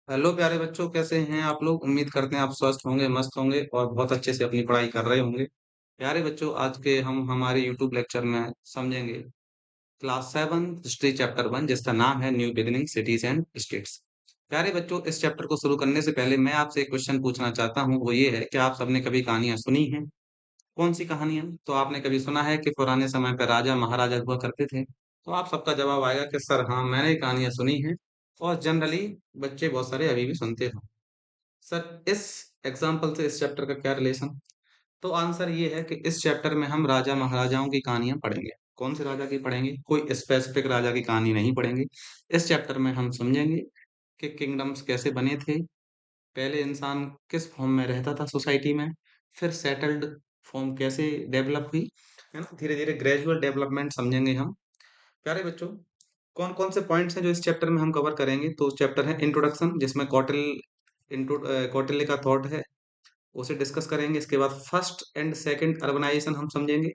Hello प्यारे बच्चों, कैसे हैं आप लोग? उम्मीद करते हैं आप स्वस्थ होंगे, मस्त होंगे और बहुत अच्छे से अपनी पढ़ाई कर रहे होंगे। प्यारे बच्चों, आज के हम हमारे यूट्यूब लेक्चर में समझेंगे क्लास 7 हिस्ट्री चैप्टर 1, जिसका नाम है new beginning cities and states. प्यारे बच्चों, इस चैप्टर को शुरू करने से पहले मैं आपसे एक क्वेश्चन पूछना चाहता हूँ। वो ये है कि आप सबने कभी कहानियां सुनी हैं? कौन सी कहानियां? तो आपने कभी सुना है कि पुराने समय पर राजा महाराजा हुआ करते थे? तो आप सबका जवाब आएगा कि सर हाँ, मैंने कहानियां सुनी हैं। और जनरली बच्चे बहुत सारे अभी भी सुनते हैं। सर, इस एग्जाम्पल से इस चैप्टर का क्या रिलेशन? तो आंसर ये है कि इस चैप्टर में हम राजा महाराजाओं की कहानियां पढ़ेंगे। कौन से राजा की पढ़ेंगे? कोई स्पेसिफिक राजा की कहानी नहीं पढ़ेंगे। इस चैप्टर में हम समझेंगे कि किंगडम्स कैसे बने थे, पहले इंसान किस फॉर्म में रहता था सोसाइटी में, फिर सेटल्ड फॉर्म कैसे डेवलप हुई, है ना। धीरे धीरे ग्रेजुअल डेवलपमेंट समझेंगे हम। प्यारे बच्चों, कौन कौन से पॉइंट्स हैं जो इस चैप्टर में हम कवर करेंगे? तो चैप्टर है इंट्रोडक्शन, जिसमें कौटिल्य का थॉट है, उसे डिस्कस करेंगे। इसके बाद फर्स्ट एंड सेकंड अर्बनाइजेशन हम समझेंगे।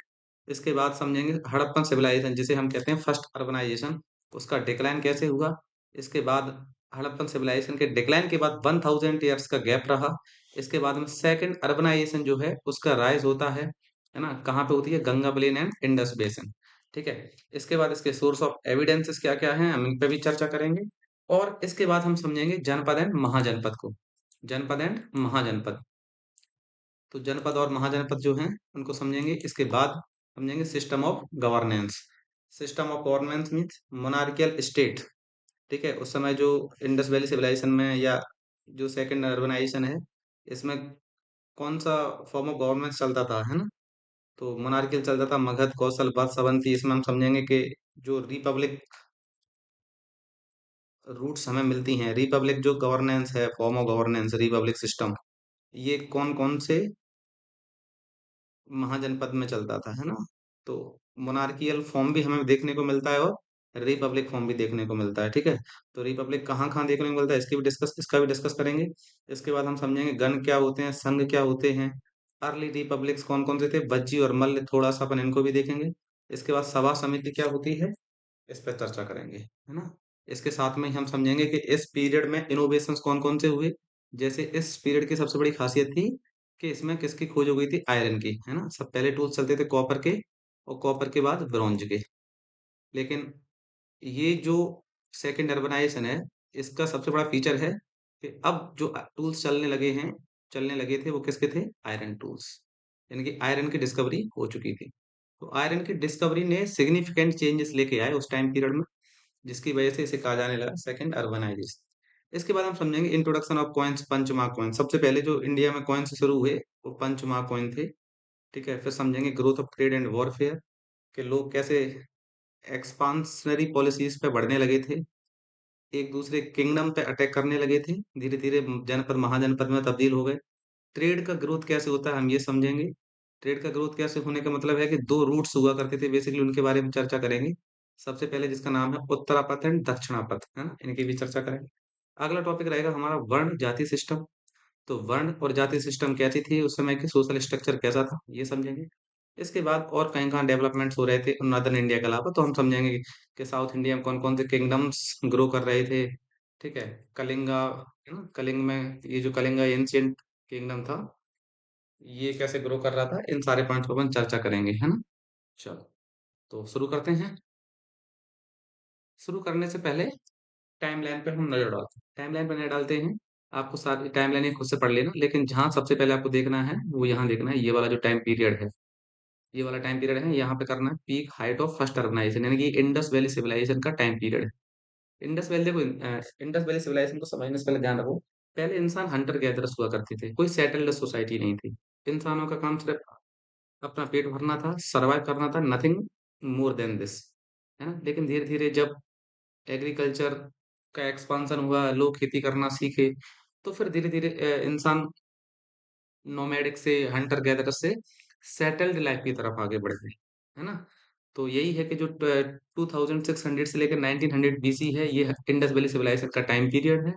इसके बाद समझेंगे हड़प्पन सिविलाइजेशन, जिसे हम कहते हैं फर्स्ट अर्बनाइजेशन, उसका डिक्लाइन कैसे हुआ। इसके बाद हड़प्पन सिविलाइजेशन के डिक्लाइन के बाद 1000 ईयर्स का गैप रहा। इसके बाद में सेकंड अर्बनाइजेशन जो है उसका राइज होता है ना। कहाँ पे होती है? Ganga plain and Indus basin. ठीक है। इसके बाद इसके सोर्स ऑफ एविडेंसेस क्या क्या हैं, हम इन पे भी चर्चा करेंगे। और इसके बाद हम समझेंगे जनपद एंड महाजनपद को। जनपद एंड महाजनपद, तो जनपद और महाजनपद जो हैं उनको समझेंगे। इसके बाद समझेंगे system of governance. System of governance means monarchial state. ठीक है। उस समय जो इंडस वैली सिविलाइजेशन में या जो सेकंड अर्बनाइजेशन है, इसमें कौन सा फॉर्म ऑफ गवर्नमेंट चलता था, है ना। तो मोनार्कियल चलता था, मगध, कौशल, वत्स, अवंती। इसमें हम समझेंगे कि जो रिपब्लिक रूट्स हमें मिलती हैं, रिपब्लिक जो गवर्नेंस है, form of governance, Republic system, ये कौन कौन से महाजनपद में चलता था, है ना। तो मोनार्कियल फॉर्म भी हमें देखने को मिलता है और रिपब्लिक फॉर्म भी देखने को मिलता है। ठीक है। तो रिपब्लिक कहाँ कहाँ देखने को मिलता है, इसका भी डिस्कस करेंगे। इसके बाद हम समझेंगे गण क्या होते हैं, संघ क्या होते हैं, अर्ली रिपब्लिक्स कौन कौन से थे, वज्जी और मल्ल, थोड़ा सा अपन इनको भी देखेंगे। इसके बाद सभा समिति क्या होती है, इस पर चर्चा करेंगे, है ना। इसके साथ में ही हम समझेंगे कि इस पीरियड में इनोवेशंस कौन कौन से हुए। जैसे इस पीरियड की सबसे बड़ी खासियत थी कि इसमें किसकी खोज हो गई थी? आयरन की, है ना। सब पहले टूल्स चलते थे कॉपर के, और कॉपर के बाद ब्रॉन्ज के। लेकिन ये जो सेकंड अर्बनाइजेशन है, इसका सबसे बड़ा फीचर है कि अब जो टूल्स चलने लगे थे, वो किसके थे? Iron tools. यानी कि आयरन की डिस्कवरी हो चुकी थी। तो आयरन की डिस्कवरी ने सिग्निफिकेंट चेंजेस लेके आए उस टाइम पीरियड में, जिसकी वजह से इसे कहा जाने लगा सेकंड अर्बनाइजेशन। इसके बाद हम समझेंगे इंट्रोडक्शन ऑफ कॉइन्स, पंचमाह कॉइन। सबसे पहले जो इंडिया में कॉइन से शुरू हुए वो पंचमाह कॉइन थे। ठीक है। फिर समझेंगे growth of trade and warfare, कि लोग कैसे एक्सपांशनरी पॉलिसीज पे बढ़ने लगे थे, एक दूसरे किंगडम पे अटैक करने लगे थे, धीरे धीरे जनपद महाजनपद में तब्दील हो गए। ट्रेड का ग्रोथ कैसे होता है, हम ये समझेंगे। ट्रेड का ग्रोथ कैसे होने का मतलब है कि दो रूट्स हुआ करते थे, बेसिकली उनके बारे में चर्चा करेंगे। सबसे पहले जिसका नाम है उत्तरापथ एंड दक्षिणापथ, है ना, इनकी भी चर्चा करेंगे। अगला टॉपिक रहेगा हमारा वर्ण जाति सिस्टम। तो वर्ण और जाति सिस्टम कैसी थी उस समय की, सोशल स्ट्रक्चर कैसा था, ये समझेंगे। इसके बाद और कहीं कहाँ डेवलपमेंट्स हो रहे थे नॉर्दर्न इंडिया के अलावा, तो हम समझेंगे कि साउथ इंडिया में कौन कौन से किंगडम्स ग्रो कर रहे थे। ठीक है। कलिंगा, है ना, कलिंग में ये जो कलिंगा एंशियंट किंगडम था, ये कैसे ग्रो कर रहा था, इन सारे पॉइंट्स पर अपन चर्चा करेंगे, है ना। चलो, तो शुरू करते हैं। शुरू करने से पहले टाइमलाइन पे हम नजर डालते हैं। टाइमलाइन पे नजर डालते हैं। आपको सारी टाइमलाइन खुद से पढ़ लेना, लेकिन जहां सबसे पहले आपको देखना है वो यहाँ देखना है, ये वाला जो टाइम पीरियड है, ये वाला टाइम पीरियड है, यहाँ पे करना है peak height of first urbanisation, यानी कि इंडस वैली सिविलाइजेशन का टाइम पीरियड है। इंडस वैली देखो, इंडस वैली सिविलाइजेशन को समझने से पहले ध्यान रखो, पहले इंसान हंटर गैदरर्स हुआ करते थे, कोई सेटल्ड सोसाइटी नहीं थी। इंसानों का काम सिर्फ अपना पेट भरना था, सर्वाइव करना था, नथिंग मोर देन दिस, है ना। लेकिन धीरे धीरे जब एग्रीकल्चर का एक्सपांशन हुआ, लोग खेती करना सीखे, तो फिर धीरे धीरे इंसान नोमैडिक से, हंटर गैदरर से सेटल्ड लाइफ की तरफ आगे बढ़ गए, है ना। तो यही है कि जो 2600 से लेकर 1900 बीसी है, ये इंडस वैली सिविलाइजेशन का टाइम पीरियड है।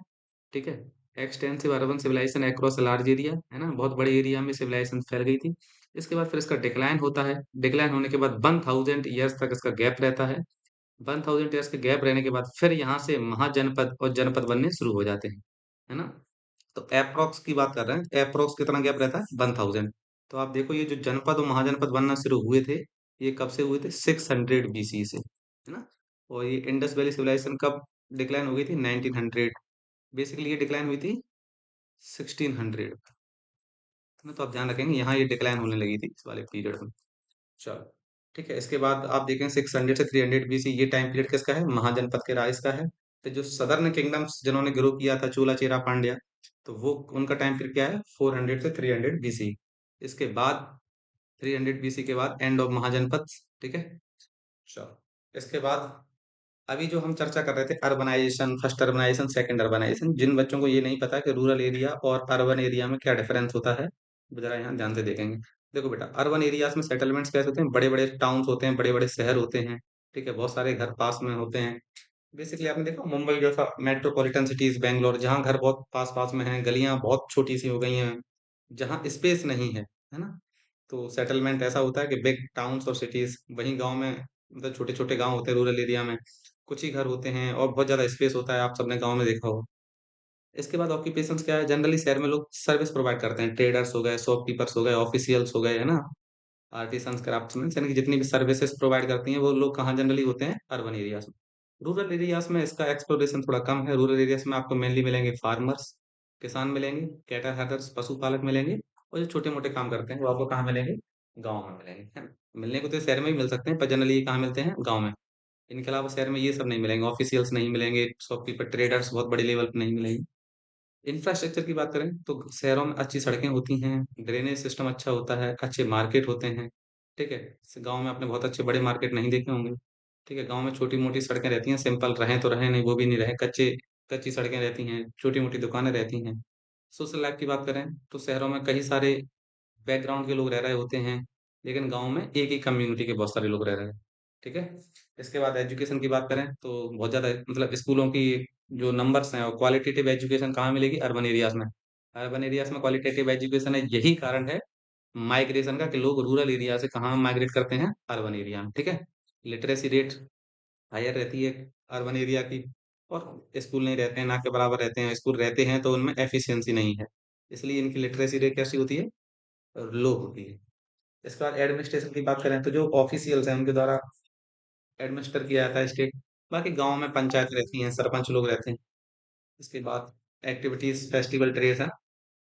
ठीक है। Extensive urban civilisation across large area, है ना, बहुत बड़े एरिया में सिविलाइजेशन फैल गई थी। इसके बाद फिर इसका डिक्लाइन होता है। डिक्लाइन होने के बाद 1000 ईयर्स तक इसका गैप रहता है। 1000 ईयर्स के गैप रहने के बाद फिर यहाँ से महाजनपद और जनपद बनने शुरू हो जाते हैं। है ना? तो अप्रॉक्स की बात कर रहे हैं, अप्रॉक्स कितना गैप रहता है, 1000। तो आप देखो ये जो जनपद और महाजनपद बनना शुरू हुए थे, ये कब से हुए थे, 600 बीसी से, है ना? और ये इंडस वैली सिविलाइजेशन कब डिक्लाइन हो गई थी, 1900। बेसिकली ये डिक्लाइन हुई थी 1600 में। तो आप ध्यान रखेंगे यहाँ ये डिक्लाइन होने लगी थी इस वाले पीरियड में। चलो, ठीक है। इसके बाद आप देखें 600 से 300 बीसी, ये टाइम पीरियड किसका है, महाजनपद के राज का है। तो जो सदर्न किंगडम्स जिन्होंने ग्रो किया था, चूला चेरा पांड्या, तो वो उनका टाइम पीरियड क्या है, 400 से 300 बीसी। इसके बाद 300 बीसी के बाद एंड ऑफ महाजनपद। ठीक है, चलो। इसके बाद अभी जो हम चर्चा कर रहे थे, urbanisation, first urbanisation, second urbanisation, जिन बच्चों को ये नहीं पता कि रूरल एरिया और अर्बन एरिया में क्या डिफरेंस होता है, वो जरा यहाँ ध्यान से देखेंगे। देखो बेटा, अर्बन एरियाज में सेटलमेंट्स कैसे होते हैं, बड़े बड़े टाउन्स होते हैं, बड़े बड़े शहर होते हैं। ठीक है, बहुत सारे घर पास में होते हैं। बेसिकली आपने देखा मुंबई जैसा मेट्रोपॉलिटन सिटीज, बैंगलोर, जहाँ घर बहुत पास पास में हैं, गलियां बहुत छोटी सी हो गई हैं, जहाँ स्पेस नहीं है ना? तो सेटलमेंट ऐसा होता है कि बिग टाउन्स और सिटीज, वहीं गांव में मतलब छोटे छोटे गांव होते हैं रूरल एरिया में, कुछ ही घर होते हैं और बहुत ज्यादा स्पेस होता है, आप सबने गांव में देखा हो। इसके बाद ऑक्यूपेशंस क्या है, जनरली शहर में लोग सर्विस प्रोवाइड करते हैं, ट्रेडर्स हो गए, शॉपकीपर्स हो गए, ऑफिशियल्स हो गए, है ना? आर्टिसंस, क्राफ्ट्समैन, यानी कि जितनी भी सर्विसेज प्रोवाइड करती हैं वो लोग कहाँ जनरली होते हैं, अर्बन एरियाज में। रूरल एरियाज में इसका एक्सप्लोरेशन थोड़ा कम है। रूरल एरियाज में आपको मेनली मिलेंगे फार्मर्स, किसान मिलेंगे, कैटल हर्डर्स, पशुपालक मिलेंगे, और जो छोटे मोटे काम करते हैं वो आपको कहाँ मिलेंगे, गाँव में मिलेंगे, है ना? मिलने को तो शहर में भी मिल सकते हैं, पर जनरली ये कहाँ मिलते हैं, गाँव में। इनके अलावा शहर में ये सब नहीं मिलेंगे, ऑफिशियल्स नहीं मिलेंगे, शॉपकीपर, ट्रेडर्स बहुत बड़े लेवल पे नहीं मिलेंगे। इंफ्रास्ट्रक्चर की बात करें तो शहरों में अच्छी सड़कें होती हैं, ड्रेनेज सिस्टम अच्छा होता है, अच्छे मार्केट होते हैं। ठीक है, गांव में आपने बहुत अच्छे बड़े मार्केट नहीं देखे होंगे। ठीक है, गांव में छोटी मोटी सड़कें रहती हैं, सिंपल रहें तो रहें, नहीं वो भी नहीं रहे, कच्चे कच्ची सड़कें रहती हैं, छोटी मोटी दुकानें रहती हैं। सोशल लाइफ की बात करें तो शहरों में कई सारे बैकग्राउंड के लोग रह रहे होते हैं, लेकिन गाँव में एक ही कम्युनिटी के बहुत सारे लोग रह रहे हैं। ठीक है? इसके बाद एजुकेशन की बात करें तो बहुत ज़्यादा मतलब स्कूलों की जो नंबर्स हैं, और क्वालिटेटिव एजुकेशन कहाँ मिलेगी? अर्बन एरियाज़ में। अर्बन एरियाज़ में क्वालिटेटिव एजुकेशन है, यही कारण है माइग्रेशन का कि लोग रूरल एरिया से कहाँ माइग्रेट करते हैं? अर्बन एरिया में। ठीक है? लिटरेसी रेट हायर रहती है अर्बन एरिया की, और स्कूल नहीं रहते हैं, ना के बराबर रहते हैं, स्कूल रहते हैं तो उनमें एफिशिएंसी नहीं है। इसलिए इनकी लिटरेसी रेट कैसी होती है? लो होती है। इसके बाद एडमिनिस्ट्रेशन की बात करें तो जो ऑफिशियल्स हैं उनके द्वारा एडमिनिस्टर किया जाता है स्टेट। बाकी गांव में पंचायत रहती हैं, सरपंच लोग रहते हैं। इसके बाद एक्टिविटीज, फेस्टिवल, ट्रेड्स हैं,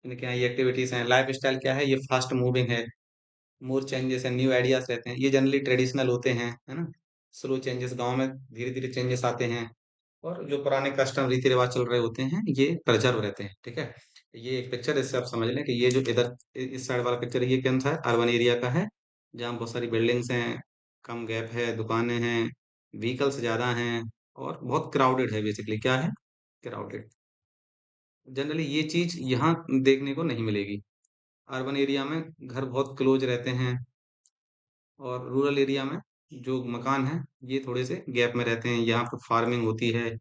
इनके यहाँ ये एक्टिविटीज हैं। लाइफ स्टाइल क्या है, ये फास्ट मूविंग है, मोर चेंजेस हैं, न्यू आइडियाज रहते हैं, ये जनरली ट्रेडिशनल होते हैं, है ना? स्लो चेंजेस, गांव में धीरे धीरे चेंजेस आते हैं, और जो पुराने कस्टम रीति रिवाज चल रहे होते हैं ये प्रिजर्व रहते हैं। ठीक है, ये एक पिक्चर, इससे आप समझ लें कि ये जो इधर इस साइड वाला पिक्चर है, ये कौन सा है, अर्बन एरिया का है, जहाँ बहुत सारी बिल्डिंग्स हैं, कम गैप है, दुकानें हैं, व्हीकल्स ज्यादा हैं, और बहुत क्राउडेड है। बेसिकली क्या है, क्राउडेड। जनरली ये चीज यहाँ देखने को नहीं मिलेगी। अर्बन एरिया में घर बहुत क्लोज रहते हैं, और रूरल एरिया में जो मकान है ये थोड़े से गैप में रहते हैं, यहाँ पर फार्मिंग होती है।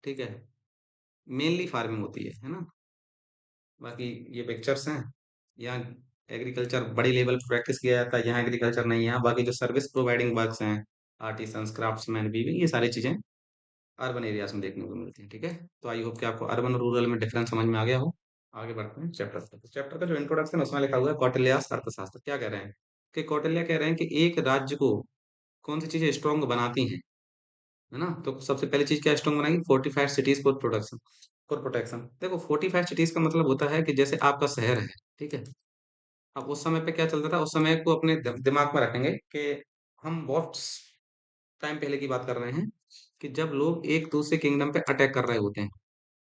ठीक है, मेनली फार्मिंग होती है ना? बाकी ये पिक्चर्स हैं, यहाँ एग्रीकल्चर बड़ी लेवल पे प्रैक्टिस किया जाता है, यहाँ एग्रीकल्चर नहीं है। यहाँ बाकी जो सर्विस प्रोवाइडिंग वर्क्स हैं, आर्टिसंस, क्राफ्ट्समैन, वीविंग, ये सारी चीजें अर्बन एरियाज में देखने को मिलती हैं। ठीक है, तो आई होप कि आपको अर्बन और रूरल में डिफरेंस समझ में आ गया हो। आगे बढ़ते हैं चैप्टर पर। तो चैप्टर का जो इंट्रोडक्शन है उसमें लिखा हुआ है कौटिल्यास अर्थशास्त्र। क्या कह रहे हैं कि कौटिल्य कह रहे हैं कि एक राज्य को कौन सी चीजें स्ट्रॉन्ग बनाती हैं, है ना? तो सबसे पहली चीज क्या स्ट्रॉन्ग बनाएगी, fortified cities for production, for protection. देखो, फोर्टिफाइड सिटीज का मतलब होता है कि जैसे आपका शहर है, ठीक है, अब उस समय पे क्या चलता था, उस समय को अपने दिमाग में रखेंगे कि हम बहुत टाइम पहले की बात कर रहे हैं, कि जब लोग एक दूसरे किंगडम पे अटैक कर रहे होते हैं,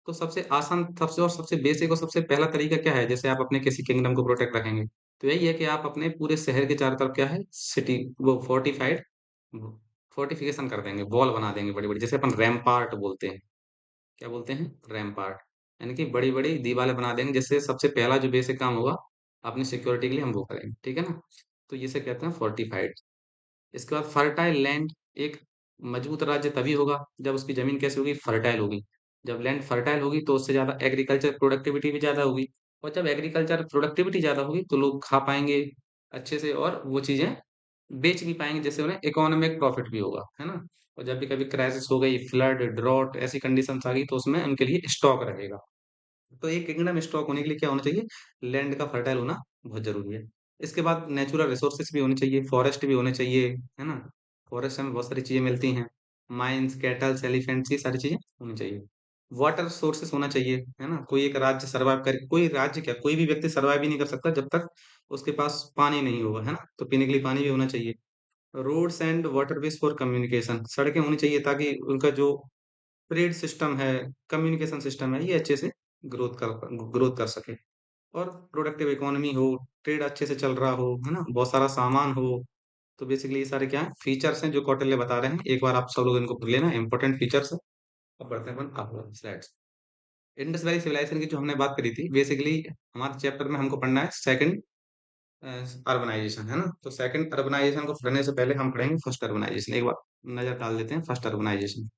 तो सबसे आसान, सबसे और सबसे बेसिक और सबसे पहला तरीका क्या है, जैसे आप अपने किसी किंगडम को प्रोटेक्ट रखेंगे, तो यही है कि आप अपने पूरे शहर के चारों तरफ क्या है, सिटी, वो फोर्टिफाइड, फोर्टिफिकेशन कर देंगे, वॉल बना देंगे बड़ी बड़ी, जैसे अपन रैम्पार्ट बोलते हैं। क्या बोलते हैं, रैम्पार्ट। यानी कि बड़ी बड़ी दीवारें बना देंगे, जिससे सबसे पहला जो बेसिक काम होगा अपनी सिक्योरिटी के लिए हम वो करेंगे। ठीक है ना? तो इसे कहते हैं फोर्टिफाइड। इसके बाद फर्टाइल लैंड। एक मजबूत राज्य तभी होगा जब उसकी जमीन कैसी होगी, फर्टाइल होगी। जब लैंड फर्टाइल होगी तो उससे ज्यादा एग्रीकल्चर प्रोडक्टिविटी भी ज्यादा होगी, और जब एग्रीकल्चर प्रोडक्टिविटी ज्यादा होगी तो लोग खा पाएंगे अच्छे से, और वो चीजें बेच भी पाएंगे, जिससे उन्हें इकोनॉमिक प्रॉफिट भी होगा, है ना? और जब भी कभी क्राइसिस हो गई, फ्लड, ड्रॉट, ऐसी कंडीशंस आ गई, तो उसमें उनके लिए स्टॉक रहेगा। तो एक किंगडम स्ट्रॉन्ग होने के लिए क्या होना चाहिए? लैंड का फर्टाइल होना बहुत जरूरी है। इसके बाद नेचुरल रिसोर्सेस भी होने चाहिए, फॉरेस्ट भी होने चाहिए, है ना? फॉरेस्ट में बहुत सारी चीजें मिलती हैं, माइंस, कैटल्स, एलिफेंट्स, ये सारी चीजें होनी चाहिए। वाटर सोर्सेस होना चाहिए, है ना? कोई एक राज्य सर्वाइव कर, कोई राज्य क्या, कोई भी व्यक्ति सर्वाइव ही नहीं कर सकता जब तक उसके पास पानी नहीं होगा, है ना? तो पीने के लिए पानी भी होना चाहिए। Roads and waterways for communication, सड़कें होनी चाहिए ताकि उनका जो ट्रेड सिस्टम है, कम्युनिकेशन सिस्टम है, ये अच्छे से ग्रोथ कर सके। और प्रोडक्टिव इकोनॉमी हो, ट्रेड अच्छे से चल रहा हो, है ना? बहुत सारा सामान हो। तो बेसिकली ये सारे क्या है, फीचर्स हैं जो कौटिल्य बता रहे हैं। एक बार आप सब लोग इनको पढ़ लेना, इंपॉर्टेंट फीचर्स है। अब बढ़ते हैं अपन आगे स्लाइड्स। इंडस वैली सिविलाइजेशन की जो हमने बात करी थी, बेसिकली हमारे चैप्टर में हमको पढ़ना है सेकंड अर्बनाइजेशन, है ना? तो सेकंड अर्बनाइजेशन को पढ़ने से पहले हम पढ़ेंगे फर्स्ट अर्बनाइजेशन। एक बार नजर डाल देते हैं फर्स्ट अर्बनाइजेशन।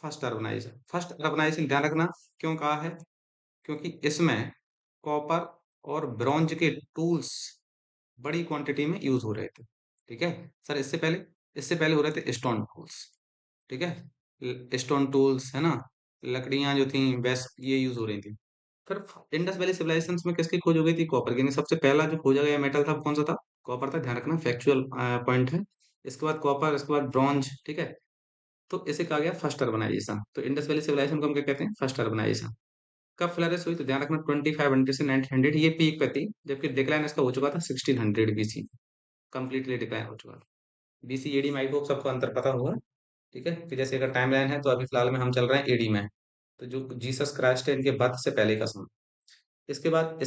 फर्स्ट अर्बनाइजेशन ध्यान रखना, क्यों कहा है? क्योंकि इसमें कॉपर और ब्रॉन्ज के टूल्स बड़ी क्वांटिटी में यूज हो रहे थे। ठीक है सर, इससे पहले हो रहे थे स्टोन टूल्स। ठीक है, स्टोन टूल्स, है ना? लकड़ियां जो थी बेस्ट ये यूज हो रही थी। फिर इंडस वैली सिविलाइजेशन में किसकी खोज हो गई थी? कॉपर की। यानी सबसे पहला जो खोजा गया मेटल था वो कौन सा था? कॉपर था। ध्यान रखना, फैक्चुअल पॉइंट है। इसके बाद कॉपर, इसके बाद ब्रॉन्ज। ठीक है, तो इसे कहा गया फर्स्ट अर्बनाइजेशन। तो इंडस वैली सिविलाइजेशन को हम क्या कहते हैं? First urbanisation. कब फ्लरिश हुई? तो ध्यान रखना 2500 से 1900 ये पीक पे थी, जबकि डिक्लाइन इसका हो चुका था 1600 बीसी। कंप्लीटली डिक्लाइन हो चुका था। बीसी एडी में आई होप सबको अंतर पता होगा। ठीक है, कि जैसे अगर टाइम लाइन है तो अभी फिलहाल में हम चल रहे हैं एडी में। तो जो जीसस क्राइस्ट है इनके बर्थ से पहले का समय। इसके बाद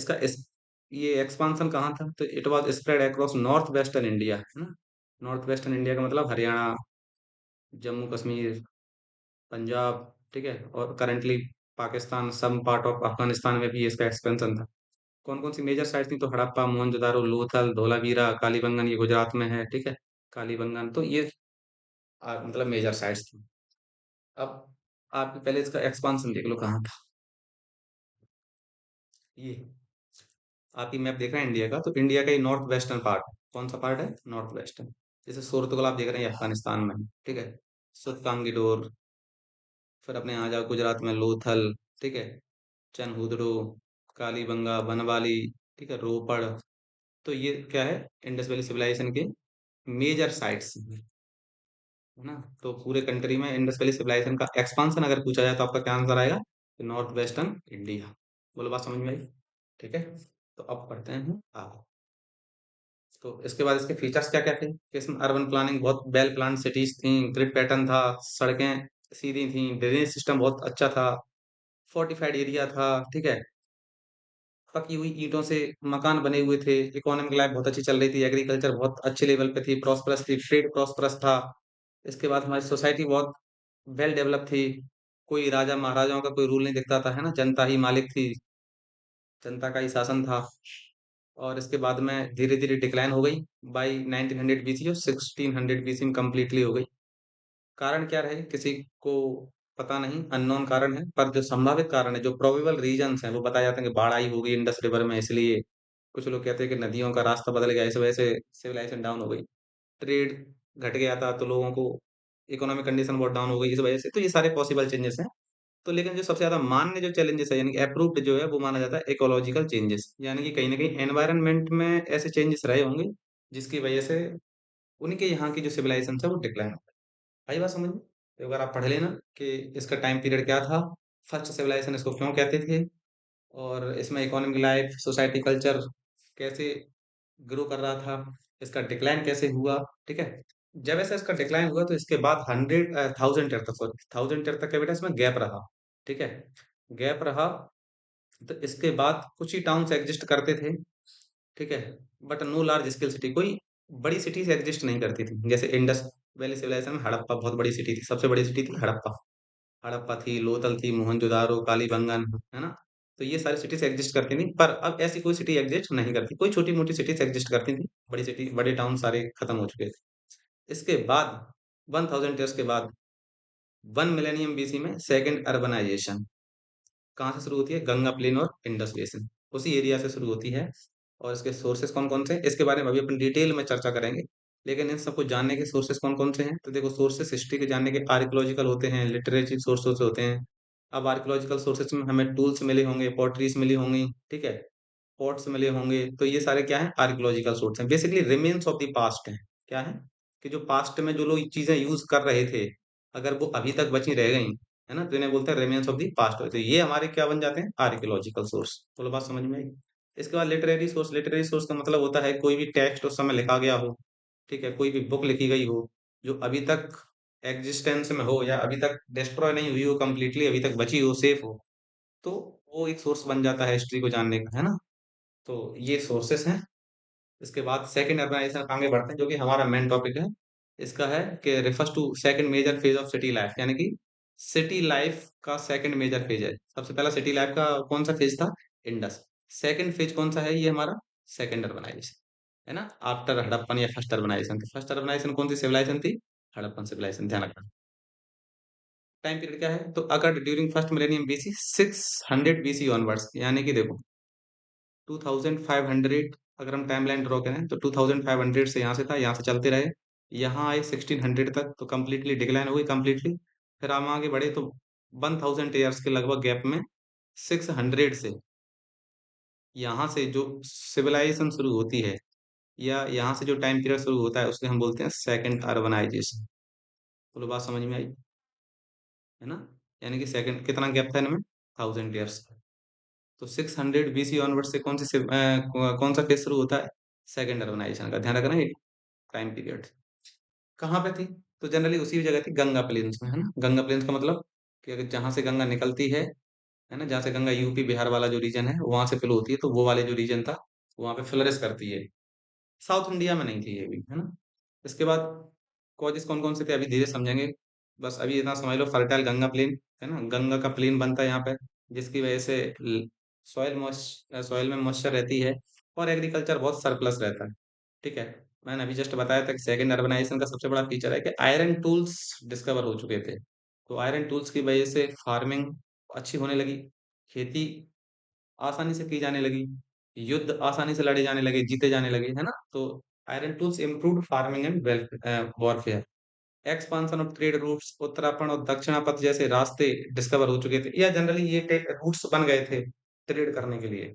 ये एक्सपांसन कहाँ था? तो it was spread across north western India, है ना? नॉर्थ वेस्टर्न इंडिया का मतलब हरियाणा, जम्मू कश्मीर, पंजाब। ठीक है, और currently Pakistan, some part of Afghanistan में भी इसका एक्सपेंशन था। कौन कौन सी मेजर साइट्स थी? तो हड़प्पा, मोहनजोदारो, लोथल, धोलावीरा, कालीबंगन, ये गुजरात में है। ठीक है, कालीबंगन, तो ये मतलब मेजर साइट्स थी। अब आप पहले इसका एक्सपांशन देख लो कहाँ था। ये आप ही मैप देख रहे हैं इंडिया का, तो इंडिया का ये नॉर्थ वेस्टर्न पार्ट, कौन सा पार्ट है? North western. जैसे सूरतगल आप देख रहे हैं, ये अफगानिस्तान में है। ठीक है, सुतकांगीडोर। फिर अपने आ जाओ गुजरात में लोथल। ठीक है, चनहुदड़ो, कालीबंगा, बनवाली। ठीक है, रोपड़। तो ये क्या है? इंडस वैली सिविलाइजेशन के मेजर साइट्स, है ना? तो पूरे कंट्री में इंडस वैली सिविलाइजेशन का एक्सपांशन अगर पूछा जाए तो आपका क्या आंसर आएगा? North western India. बोलो, बात समझ में आई? ठीक है, तो अब पढ़ते हैं आगे। तो इसके बाद इसके फीचर्स क्या क्या थे? कि इसमें अर्बन प्लानिंग बहुत वेल प्लान सिटीज थी, ग्रिड पैटर्न था, सड़कें सीधी थी, ड्रेनेज सिस्टम बहुत अच्छा था, फोर्टिफाइड एरिया था। ठीक है, पकी हुई ईंटों से मकान बने हुए थे, इकोनॉमिक लाइफ बहुत अच्छी चल रही थी, एग्रीकल्चर बहुत अच्छे लेवल पे थी, प्रॉस्परस थी, ट्रेड प्रॉस्परस था। इसके बाद हमारी सोसाइटी बहुत वेल डेवलप थी। कोई राजा महाराजाओं का कोई रूल नहीं दिखता था, है ना? जनता ही मालिक थी, जनता का ही शासन था। और इसके बाद में धीरे धीरे डिक्लाइन हो गई बाई 1900 बीसी, जो 1600 बीसी में कंप्लीटली हो गई। कारण क्या रहे किसी को पता नहीं, अननोन कारण है। पर जो संभावित कारण है, जो प्रोबेबल रीजंस हैं, वो बताए जाते हैं कि बाढ़ आई होगी इंडस रिवर में इसलिए। कुछ लोग कहते हैं कि नदियों का रास्ता बदल गया, इस वजह से सिविलाइजेशन डाउन हो गई। ट्रेड घट गया था तो लोगों को इकोनॉमिक कंडीशन बहुत डाउन हो गई इस वजह से। तो ये सारे पॉसिबल चेंजेस हैं। तो लेकिन जो सबसे ज्यादा मान्य जो चैलेंजेस है, यानी कि अप्रूव्ड जो है, वो माना जाता है इकोलॉजिकल चेंजेस, यानी कि कहीं ना कहीं एनवायरनमेंट में ऐसे चेंजेस रहे होंगे जिसकी वजह से उनके यहाँ की जो सिविलाइजेशन है वो डिक्लाइन हो गई। आई बात समझ में? तो एक बार आप पढ़ लेना कि इसका टाइम पीरियड क्या था, फर्स्ट सिविलाइजेशन इसको क्यों कहते थे, और इसमें इकोनॉमिक लाइफ, सोसाइटी, कल्चर कैसे ग्रो कर रहा था, इसका डिक्लाइन कैसे हुआ। ठीक है, जब ऐसा इसका डिक्लाइन हुआ तो इसके बाद 1000 ईयर तक, सॉरी 1000 ईयर तक का बेटा इसमें गैप रहा। ठीक है, गैप रहा। तो इसके बाद कुछ ही टाउन्स एग्जिस्ट करते थे। ठीक है, but no large scale city, कोई बड़ी सिटीज एग्जिस्ट नहीं करती थी। जैसे इंडस वैली सिविलाइजेशन में हड़प्पा बहुत बड़ी सिटी थी, सबसे बड़ी सिटी थी हड़प्पा। हड़प्पा थी, लोथल थी, मोहनजोदारो, कालीबंगन, है ना? तो ये सारी सिटीज एग्जिस्ट करती थी। पर अब ऐसी कोई सिटी एग्जिस्ट नहीं करती, कोई छोटी मोटी सिटीज एग्जिस्ट करती थी, बड़ी सिटी, बड़े टाउन सारे खत्म हो चुके थे। इसके बाद 1000 ईयर्स के बाद 1 मिलेनियम बीसी में सेकंड अर्बनाइजेशन कहाँ से शुरू होती है? गंगा प्लेन और इंडस बेसिन, उसी एरिया से शुरू होती है। और इसके सोर्सेस कौन कौन से हैं इसके बारे में अभी अपन डिटेल में चर्चा करेंगे। लेकिन इन सबको जानने के सोर्सेस कौन कौन से हैं? तो देखो, सोर्सेस हिस्ट्री के जानने के आर्कियोलॉजिकल होते हैं, लिटरेचर सोर्सेस होते हैं, अब आर्कियोलॉजिकल सोर्सेज में हमें टूल्स मिले होंगे, पॉटरीज मिली होंगी, ठीक है, पॉट्स मिले होंगे, तो ये सारे क्या हैं, आर्कियोलॉजिकल सोर्स हैं, basically remains of the past हैं। क्या है कि जो पास्ट में जो लोग चीजें यूज कर रहे थे, अगर वो अभी तक बची रह गई, है ना, तो इन्हें बोलते हैं रिमेन्स ऑफ द पास्ट, तो ये हमारे क्या बन जाते हैं, आर्कियोलॉजिकल सोर्स। बोलो बात समझ में आई। इसके बाद लिटरेरी सोर्स, लिटरेरी सोर्स का मतलब होता है कोई भी टेक्स्ट उस समय लिखा गया हो, ठीक है, कोई भी बुक लिखी गई हो जो अभी तक एग्जिस्टेंस में हो, या अभी तक डिस्ट्रॉय नहीं हुई हो कंप्लीटली, अभी तक बची हो, सेफ हो, तो वो एक सोर्स बन जाता है हिस्ट्री को जानने का, है ना। तो ये सोर्सेस हैं। इसके बाद सेकंड अर्बनाइजेशन आगे बढ़ते हैं, जो कि हमारा मेन टॉपिक है। इसका है कि refers to second major phase of city life, यानी कि सिटी लाइफ का सेकंड मेजर फेज है। सबसे पहला सिटी लाइफ का कौन सा फेज था, इंडस। सेकंड फेज कौन सा है, ये हमारा सेकंड अर्बनाइजेशन, है ना, आफ्टर हड़प्पन या फर्स्ट अर्बनाइजेशन। फर्स्ट अर्बनाइजेशन कौन सी सिविलाइजेशन थी, हड़प्पन सिविलाइजेशन, ध्यान रखना। टाइम पीरियड क्या है, तो अगर during first millennium BC 600 BC onwards, यानी कि देखो 2500, अगर हम टाइम लाइन ड्रॉ करें तो 2500 से यहाँ से था, यहाँ से चलते रहे, यहाँ आए 1600 तक, तो कम्प्लीटली डिक्लाइन हो गई कम्प्लीटली। फिर हम आगे बढ़े तो 1000 ईयर्स के लगभग गैप में 600 से यहाँ से जो सिविलाइजेशन शुरू होती है, या यहाँ से जो टाइम पीरियड शुरू होता है, उसके हम बोलते हैं सेकंड अर्बनाइजेशन। बोलो बात समझ में आई, है ना। यानी कि सेकंड कितना गैप था इनमें, 1000 ईयर्स का। तो 600 बीसी ऑनवर्ड से कौन सा फेज शुरू होता है, सेकंड अर्बनाइजेशन का, ध्यान रखना ये टाइम पीरियड। कहाँ पे थी, तो जनरली उसी जगह थी, गंगा प्लेन्स में, है ना। गंगा प्लेन्स का मतलब कि अगर जहाँ से गंगा निकलती है ना, जहाँ से गंगा यूपी बिहार वाला जो रीजन है वहां से फ्लो होती है, तो वो वाले जो रीजन था वहां पे फ्लरिश करती है। साउथ इंडिया में नहीं थी ये भी, है ना। इसके बाद कॉजेस कौन कौन से थे, अभी धीरे समझेंगे। बस अभी इतना समझ लो, फर्टाइल गंगा प्लेन, है ना, गंगा का प्लेन बनता है यहाँ पे, जिसकी वजह से सॉइल में मॉइस्चर रहती है, और एग्रीकल्चर बहुत सरप्लस रहता है, ठीक है। मैंने अभी जस्ट बताया था कि सेकंड अर्बनाइजेशन का सबसे बड़ा फीचर है कि आयरन टूल्स डिस्कवर हो चुके थे। तो आयरन टूल्स की वजह से फार्मिंग अच्छी होने लगी, खेती आसानी से की जाने लगी, युद्ध आसानी से लड़े जाने लगे, जीते जाने लगे, है ना। तो iron tools improved farming and warfare. Expansion of trade routes, Uttarakhand और दक्षिणापथ जैसे रास्ते डिस्कवर हो चुके थे, या जनरली ये रूट्स बन गए थे ट्रेड करने के लिए।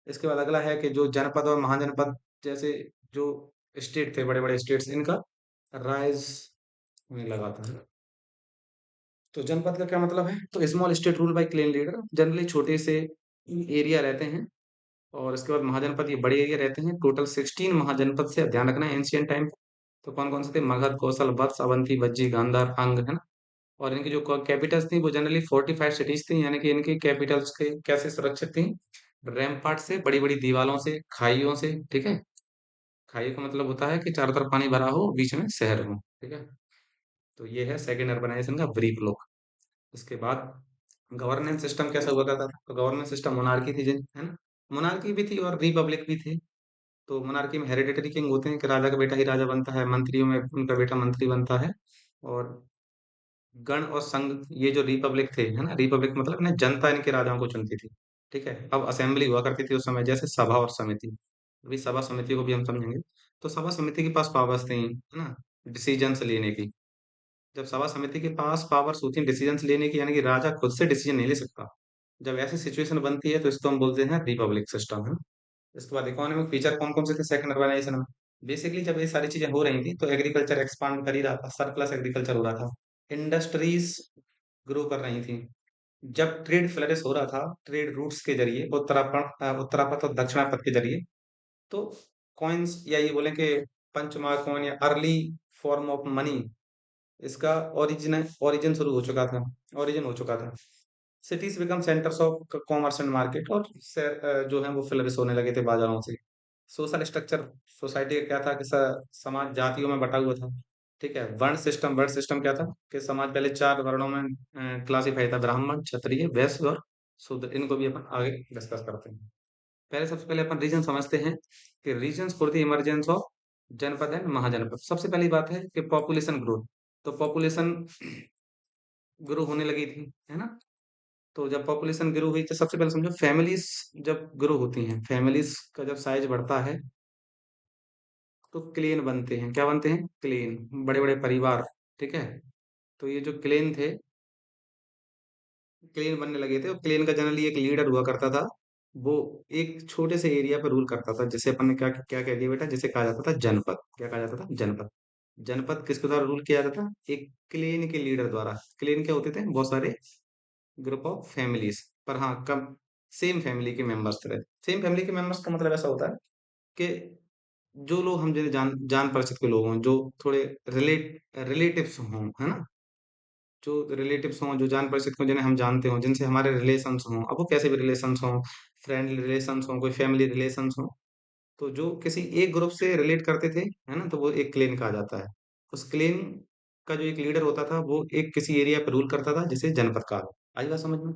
इसके बाद अगला है कि जो जनपद और महाजनपद जैसे जो स्टेट थे, बड़े बड़े स्टेट्स, इनका राइज होने लगा था। तो जनपद का क्या मतलब है, तो small state rule by clean leader, generally छोटे से एरिया रहते हैं। और इसके बाद महाजनपद, ये बड़े एरिया रहते हैं, टोटल 16 महाजनपद से ध्यान रखना है एंशियंट टाइम। तो कौन कौन से थे, मगध, कौशल, वत्स, अवंती, वज्जी, गांधार, अंग, है ना। और इनकी जो कैपिटल्स थी वो जनरली 45 सिटीज थी, यानी कि इनकी कैपिटल्स के कैसे सुरक्षित थी, रैम्पार्ट से, बड़ी बड़ी दीवारों से, खाइयों से, ठीक है। खाई का मतलब होता है कि चारों तरफ पानी भरा हो, बीच में शहर हो, ठीक है। तो ये है सेकंड अर्बनाइजेशन का ब्रीफ लुक। उसके बाद गवर्नेंस सिस्टम कैसा हुआ करता था, तो गवर्नेंस सिस्टम मोनार्की थी है ना, मोनार्की भी थी और रिपब्लिक भी थी। तो मोनार्की में हेरिडेटरी किंग होते हैं कि राजा का बेटा ही राजा बनता है, मंत्रियों में उनका बेटा मंत्री बनता है। और गण और संघ, ये जो रिपब्लिक थे, है ना, रिपब्लिक मतलब ना जनता इनके राजाओं को चुनती थी, ठीक है। अब असेंबली हुआ करती थी उस समय, जैसे सभा और समिति। अभी सभा समिति को भी हम समझेंगे। तो सभा समिति के पास पावर्स थी, है ना, डिसीजंस लेने की। जब सभा समिति के पास पावर्स होती है डिसीजंस लेने की, यानी कि राजा खुद से डिसीजन नहीं ले सकता, जब ऐसी सिचुएशन बनती है तो इसको हम बोलते हैं रिपब्लिक सिस्टम, है ना। इसके बाद इकोनॉमिक फीचर कौन कौन से थे सेकंड अर्बनाइजेशन में, बेसिकली जब ये सारी चीजें हो रही थी तो एग्रीकल्चर एक्सपांड कर ही रहा था, सरप्लस एग्रीकल्चर हो रहा था, इंडस्ट्रीज ग्रो कर रही थी। जब ट्रेड फ्लरिश हो रहा था, ट्रेड रूट्स के जरिए, उत्तरापथ और दक्षिणापथ के जरिए, तो कॉइन्स, या ये बोलें कि पंचमार कॉइन या अर्ली फॉर्म ऑफ मनी, इसका ओरिजिन शुरू हो चुका था, ओरिजिन हो चुका था। Cities become centres of commerce and market, और जो है वो फ्लरिश होने लगे थे बाजारों से। सोशल स्ट्रक्चर, सोसाइटी का क्या था कि समाज जातियों में बटा हुआ था, ठीक है। वर्ण सिस्टम क्या था कि समाज पहले 4 वर्णों में क्लासिफाई था, ब्राह्मण, क्षत्रिय, वैश्य और शूद्र। इनको भी अपन आगे डिस्कस करते हैं। पहले सबसे पहले अपन रीजन समझते हैं कि reason for the emergence of janapada and mahajanapada. सबसे पहली बात है कि पॉपुलेशन ग्रोथ। तो पॉपुलेशन ग्रो होने लगी थी, है ना। तो जब पॉपुलेशन ग्रो हुई तो सबसे पहले समझो फैमिलीज जब ग्रो होती हैं, फैमिलीज का जब साइज बढ़ता है तो क्लेन बनते हैं, क्या बनते हैं, क्लेन, बड़े बड़े परिवार, ठीक है। तो ये जो क्लेन थे, क्लेन बनने लगे थे, और क्लेन का जनरली एक लीडर हुआ करता था। वो एक छोटे से एरिया पर रूल करता था, जिसे अपन ने क्या क्या कह दिया बेटा, जिसे कहा जाता था जनपद। क्या कहा जाता था? जनपद। जनपद किसके द्वारा रूल किया जाता था? एक क्लेन के लीडर द्वारा। क्लेन क्या होते थे? बहुत सारे ग्रुप ऑफ फैमिलीज, पर हाँ कम, सेम फैमिली के मेंबर्स थे। सेम फैमिली के मेंबर्स का मतलब ऐसा होता है कि जो लोग हम जैसे जान जान परिचित के लोग हों, जो थोड़े रिलेटिव्स हों, है ना, जो रिलेटिव्स हों, जो जान परिचित हों, जिन्हें हम जानते हों, जिनसे हमारे रिलेशंस हों, अब वो कैसे भी रिलेशंस हों, फ्रेंडली रिलेशंस हों, कोई फैमिली रिलेशंस हों, तो जो किसी एक ग्रुप से रिलेट करते थे, है ना, तो वो एक क्लेन कहा जाता है। उस क्लेन का जो एक लीडर होता था, वो एक किसी एरिया पर रूल करता था, जिसे जनपद कहा गया। आई बात समझ में?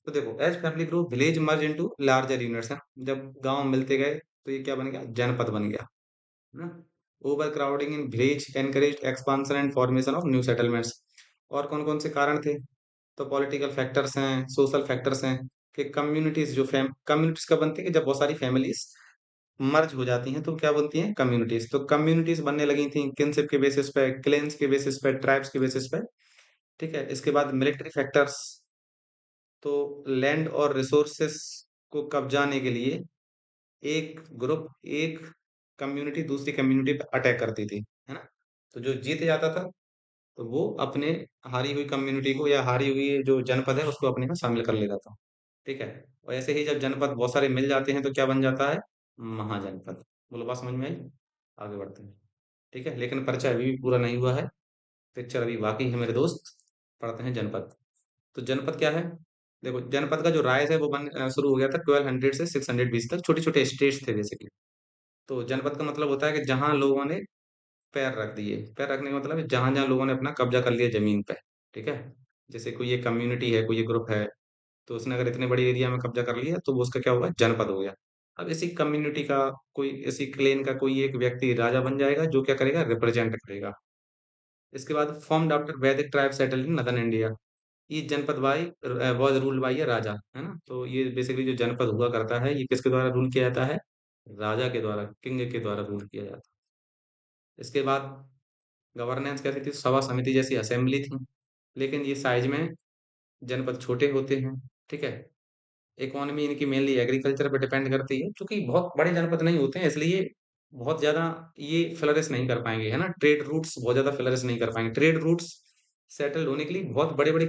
तो देखो, as family grow village merge into larger units है। जब गांव मिलते गए तो ये क्या बन गया? जनपद बन गया, है ना। Over crowding in village encourage expansion and formation of new settlements. और कौन कौन से कारण थे? तो पॉलिटिकल फैक्टर्स हैं, सोशल फैक्टर्स हैं, कि कम्युनिटीज, जो कम्युनिटीज कब बनती है? कि जब बहुत सारी फैमिलीज मर्ज हो जाती हैं तो क्या बनती हैं? कम्युनिटीज। तो कम्युनिटीज बनने लगी थी किनशिप के बेसिस पे, क्लेन्स के बेसिस पे, ट्राइब्स के बेसिस पे। ठीक है। इसके बाद मिलिट्री फैक्टर्स, तो लैंड और रिसोर्सेस को कब्जाने के लिए एक ग्रुप, एक कम्युनिटी दूसरी कम्युनिटी पे अटैक करती थी, है ना। तो जो जीत जाता था, तो वो अपने हारी हुई कम्युनिटी को, या हारी हुई जो जनपद है उसको अपने में शामिल कर लेता था। ठीक है। और ऐसे ही जब जनपद बहुत सारे मिल जाते हैं तो क्या बन जाता है? महाजनपद। बोलो, बात समझ में आई? आगे बढ़ते हैं। ठीक है, लेकिन परिचय अभी भी पूरा नहीं हुआ है। पिक्चर अभी बाकी है मेरे दोस्त। पढ़ते हैं जनपद। तो जनपद क्या है? देखो, जनपद का जो राइज है वो शुरू हो गया था 1200 से 600 BC तक। छोटे छोटे स्टेट्स थे बेसिकली। तो जनपद का मतलब होता है कि जहां लोगों ने पैर रख दिए। पैर रखने का मतलब है जहां जहां लोगों ने अपना कब्जा कर लिया जमीन पे। ठीक है। जैसे कोई ये कम्युनिटी है, कोई ये ग्रुप है, तो उसने अगर इतने बड़ी एरिया में कब्जा कर लिया तो वो उसका क्या होगा? जनपद हो गया। अब इसी कम्युनिटी का कोई, इसी क्लेन का कोई एक व्यक्ति राजा बन जाएगा, जो क्या करेगा? रिप्रेजेंट करेगा। इसके बाद फॉर्म्ड आफ्टर वैदिक tribe settle in northern India. ये जनपद बाई वाज रूल्ड बाई ए राजा, है ना। तो ये बेसिकली जो जनपद हुआ करता है, ये किसके द्वारा रूल किया जाता है? राजा के द्वारा, किंग के द्वारा रूल किया जाता है। इसके बाद गवर्नेंस कैसी थी? सभा समिति जैसी असेंबली थी। लेकिन ये साइज में जनपद छोटे होते हैं। ठीक है। इकोनॉमी इनकी मेनली एग्रीकल्चर पर डिपेंड करती है, क्योंकि बहुत बड़े जनपद नहीं होते हैं, इसलिए बहुत ज्यादा ये फ्लरिश नहीं कर पाएंगे, है ना। ट्रेड रूट्स बहुत ज्यादा फ्लरिश नहीं कर पाएंगे। ट्रेड रूट्स सेटल होने के लिए बहुत बड़े बड़े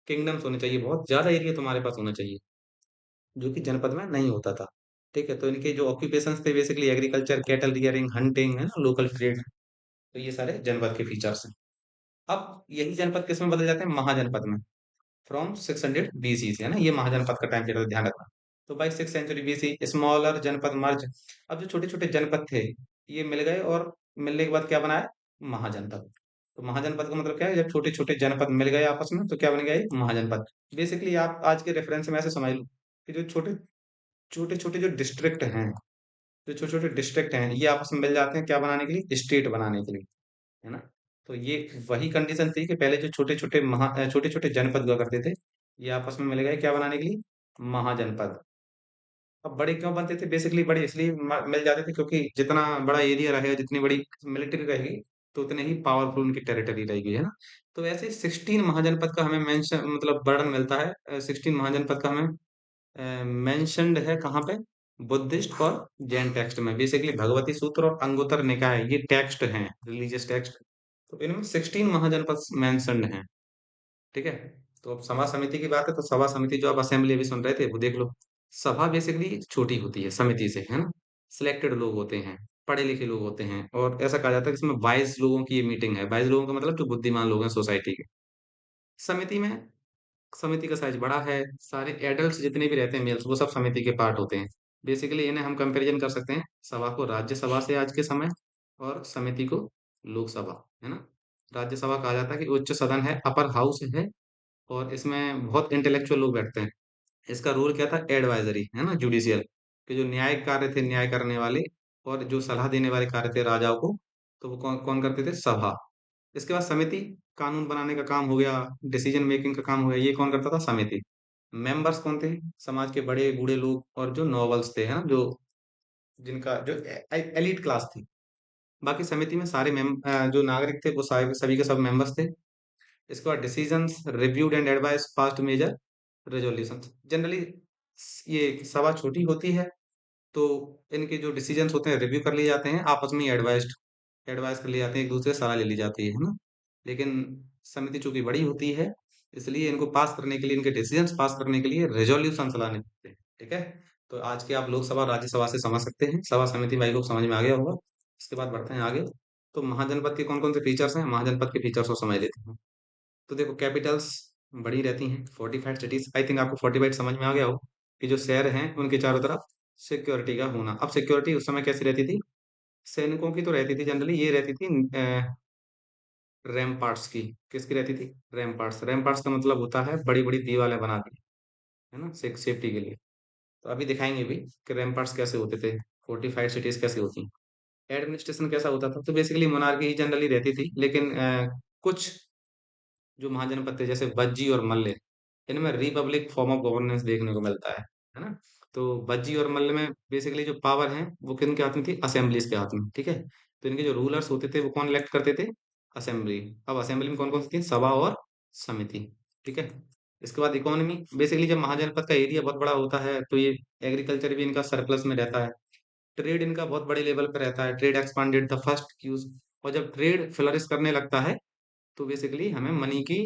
किंगडम्स होने चाहिए, बहुत ज्यादा एरिया तुम्हारे पास होना चाहिए, जो कि जनपद में नहीं होता था। ठीक है। तो इनके जो ऑक्यूपेशंस थे basically agriculture, cattle rearing, hunting, है ना, लोकल ट्रेड। तो ये सारे जनपद के फीचर्स हैं। अब यही जनपद किस में बदल जाते हैं? महाजनपद में। फ्रॉम 600 BC से, है ना, ये महाजनपद का टाइम पीरियड ध्यान रखना। तो by 6th century BC smaller जनपद मर्ज। अब जो छोटे छोटे जनपद थे, ये मिल गए, और मिलने के बाद क्या बनाया? महाजनपद। तो महाजनपद का मतलब क्या है? जब छोटे छोटे जनपद मिल गए आपस में तो क्या बन गया? एक महाजनपद। बेसिकली आप आज के रेफरेंस में ऐसे समझ लो कि जो छोटे छोटे छोटे जो डिस्ट्रिक्ट हैं, जो छोटे छोटे डिस्ट्रिक्ट हैं, ये आपस में मिल जाते हैं क्या बनाने के लिए? स्टेट बनाने के लिए, है ना। तो ये वही कंडीशन थी कि पहले जो छोटे छोटे छोटे छोटे जनपद हुआ करते थे, ये आपस में मिल गए क्या बनाने के लिए? महाजनपद। अब बड़े क्यों बनते थे? बेसिकली बड़े इसलिए मिल जाते थे क्योंकि जितना बड़ा एरिया रहेगा, जितनी बड़ी मिलिट्री रहेगी, तो उतने ही पावरफुल उनकी टेरिटरी रहेगी, है ना। तो ऐसे 16 महाजनपद का हमें मेंशन, मतलब वर्णन मिलता है। 16 महाजनपद का हमें मेंशनड है कहाँ पे? बुद्धिस्ट और जैन टेक्स्ट में। बेसिकली भगवती सूत्र और अंगुत्तर निकाय, ये टेक्स्ट हैं, रिलीजियस टेक्स्ट। तो इनमें 16 महाजनपद मेंशन्ड हैं। ठीक है। तो अब सभा समिति की बात है, तो सभा समिति जो आप असेंबली अभी सुन रहे थे वो देख लो। सभा बेसिकली छोटी होती है समिति से, है ना। सिलेक्टेड लोग होते हैं, पढ़े लिखे लोग होते हैं, और ऐसा कहा जाता है कि इसमें 22 लोगों की ये मीटिंग है। 22 लोगों का मतलब जो बुद्धिमान लोग हैं सोसाइटी के। समिति में, समिति का साइज बड़ा है। सारे एडल्ट्स जितने भी रहते हैं मेल्स, वो सब समिति के पार्ट होते हैं। बेसिकली इन्हें हम कंपैरिजन कर सकते हैं सभा को राज्यसभा से आज के समय, और समिति को लोकसभा, है ना। राज्यसभा कहा जाता है कि उच्च सदन है, अपर हाउस है, और इसमें बहुत इंटेलेक्चुअल लोग बैठते हैं। इसका रोल क्या था? एडवाइजरी, है ना, जुडिशियल, कि जो न्यायिक कार्य थे, न्याय करने वाले, और जो सलाह देने वाले कार्य थे राजाओं को, तो वो कौन कौन करते थे? सभा। इसके बाद समिति, कानून बनाने का काम हो गया, डिसीजन मेकिंग का काम हो गया, ये कौन करता था? समिति। मेंबर्स कौन थे? समाज के बड़े बूढ़े लोग, और जो नॉबल्स थे, है ना, जो जिनका जो एलिट क्लास थी। बाकी समिति में सारे जो नागरिक थे वो सारे सभी के सब मेंबर्स थे। इसके बाद decisions reviewed and advice past major. Resolution generally ये सभा छोटी होती है, तो इनके जो डिसीजंस होते हैं रिव्यू कर लिए जाते हैं, आपस में एडवाइस्ड एडवाइस कर लिए जाते हैं, एक दूसरे से सलाह ले ली जाती है ना? लेकिन समिति चूंकि बड़ी होती है, इसलिए इनको पास करने के लिए, इनके डिसीजंस पास करने के लिए रेजोल्यूशन लाने पड़ते हैं, ठीक है? तो आज के आप लोकसभा और राज्यसभा से समझ सकते हैं, सभा समिति भाई को समझ में आ गया होगा। इसके बाद बढ़ते हैं आगे। तो महाजनपद के कौन कौन से फीचर्स हैं, महाजनपद के फीचर्स को समझ लेते हैं। तो देखो कैपिटल्स बड़ी रहती हैं, फोर्टिफाइड सिटीज, आई थिंक आपको फोर्टिफाइड समझ में आ गया हो कि जो शहर हैं उनके चारों तरफ सिक्योरिटी का होना। अब सिक्योरिटी उस समय कैसी रहती थी, सैनिकों की तो रहती थी, जनरली ये रहती थी रैमपार्ट्स की। किसकी रहती थी, रैमपार्ट्स। रैमपार्ट्स का मतलब होता है बड़ी बड़ी दीवारें बना दी, है ना, सेफ्टी के लिए। तो अभी दिखाएंगे भी कि रैमपार्ट्स कैसे होते थे, फोर्टिफाइड सिटीज कैसे होती हैं, एडमिनिस्ट्रेशन कैसा होता था। तो बेसिकली मोनार्की ही जनरली रहती थी, लेकिन कुछ जो महाजनपद थे जैसे बज्जी और मल्ल, इनमें रिपब्लिक फॉर्म ऑफ गवर्नेंस देखने को मिलता है ना। तो बज्जी और मल्ल में बेसिकली जो पावर है वो किन के हाथ में थी, असेंबलीज के हाथ में, ठीक है। तो इनके जो रूलर्स होते थे वो कौन इलेक्ट करते थे, असेंबली। अब असेंबली में कौन कौन सी थी, सभा और समिति, ठीक है। इसके बाद इकोनॉमी, बेसिकली जब महाजनपद का एरिया बहुत बड़ा होता है तो ये एग्रीकल्चर भी इनका सरप्लस में रहता है। ट्रेड इनका बहुत बड़े लेवल पे रहता है, trade expanded the first use. और जब ट्रेड फ्लरिश करने लगता है तो बेसिकली हमें मनी की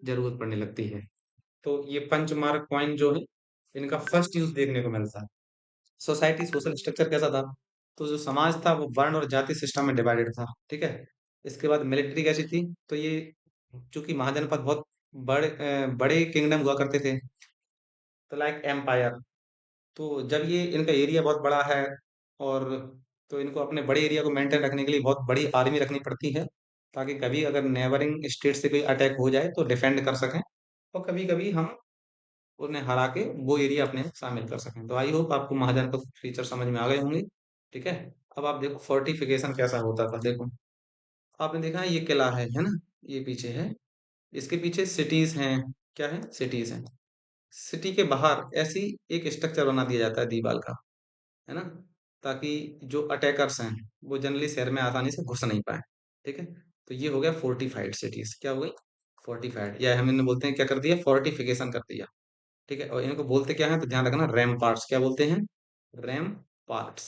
जरूरत पड़ने लगती है। तो ये पंच मार्क कॉइन जो है, इनका फर्स्ट यूज देखने को मिलता है। सोसाइटी सोशल स्ट्रक्चर कैसा था, तो जो समाज था वो वर्ण और जाति सिस्टम में डिवाइडेड था, ठीक है। इसके बाद मिलिट्री कैसी थी, तो ये चूंकि महाजनपद बहुत बड़े किंगडम हुआ करते थे, तो लाइक एम्पायर। तो जब ये इनका एरिया बहुत बड़ा है, और तो इनको अपने बड़े एरिया को मेंटेन रखने के लिए बहुत बड़ी आर्मी रखनी पड़ती है, ताकि कभी अगर नेबरिंग स्टेट से कोई अटैक हो जाए तो डिफेंड कर सकें, और कभी कभी हम उन्हें हरा के वो एरिया अपने में शामिल कर सकें। तो आई होप आपको महाजन का फीचर समझ में आ गए होंगे, ठीक है। अब आप देखो फोर्टिफिकेशन कैसा होता था। देखो आपने देखा है ये किला है ना, ये पीछे है, इसके पीछे सिटीज हैं। क्या है, सिटीज हैं। सिटी के बाहर ऐसी एक स्ट्रक्चर बना दिया जाता है दीवार का, है ना, ताकि जो अटैकर्स हैं वो जनरली शहर में आसानी से घुस नहीं पाए, ठीक है। तो ये हो गया फोर्टिफाइड सिटीज, क्या हो गई, फोर्टिफाइड, या हम इन्हें बोलते हैं क्या कर दिया, फोर्टिफिकेशन कर दिया, ठीक है। और इनको बोलते क्या है, तो ध्यान रखना, रैम पार्ट्स, क्या बोलते हैं, रैम पार्ट्स।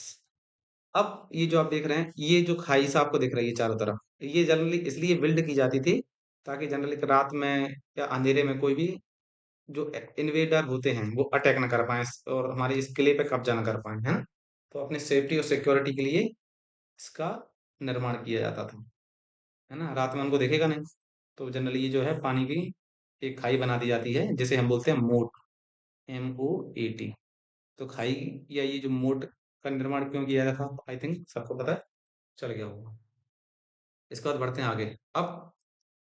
अब ये जो आप देख रहे हैं, ये जो खाई सा आपको दिख रही है चारों तरफ, ये जनरली इसलिए बिल्ड की जाती थी ताकि जनरली रात में या अंधेरे में कोई भी जो इन्वेडर होते हैं वो अटैक ना कर पाए और हमारे इस किले पे कब्जा ना कर पाए, है ना। तो अपने सेफ्टी और सिक्योरिटी के लिए इसका निर्माण किया जाता था, है ना, रात में उनको देखेगा नहीं। तो जनरली ये जो है पानी की एक खाई बना दी जाती है जिसे हम बोलते हैं मोट, MOAT। तो खाई या ये जो मोट का निर्माण क्यों किया जाता था, आई थिंक सबको पता चल गया होगा। इसके बाद बढ़ते हैं आगे। अब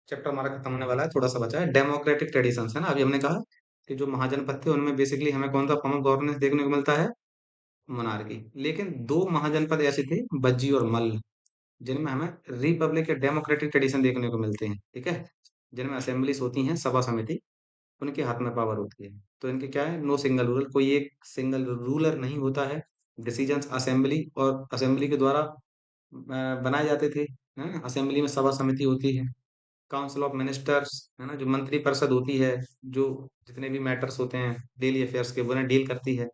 चैप्टर हमारा खत्म होने वाला है, थोड़ा सा बचा है, डेमोक्रेटिक ट्रेडिशंस, है ना। अभी हमने कहा कि जो महाजनपद थे उनमें बेसिकली हमें कौन सा फॉर्म ऑफ गवर्नेंस देखने को मिलता है, मोनार्की। लेकिन दो महाजनपद ऐसे थे, बज्जी और मल्ल, जिनमें हमें रिपब्लिक या डेमोक्रेटिक ट्रेडिशन देखने को मिलते हैं, ठीक है। जिनमें असेंबलीज होती हैं, सभा समिति, उनके हाथ में पावर होती है। तो इनके क्या है, नो सिंगल रूलर, कोई एक सिंगल रूलर नहीं होता है। डिसीजंस असेंबली और असेंबली के द्वारा बनाए जाते थे, है ना। असेंबली में सभा समिति होती है, काउंसिल ऑफ मिनिस्टर्स, है ना, जो मंत्री परिषद होती है, जो जितने भी मैटर्स होते हैं डेली अफेयर्स के वो उन्हें डील करती है।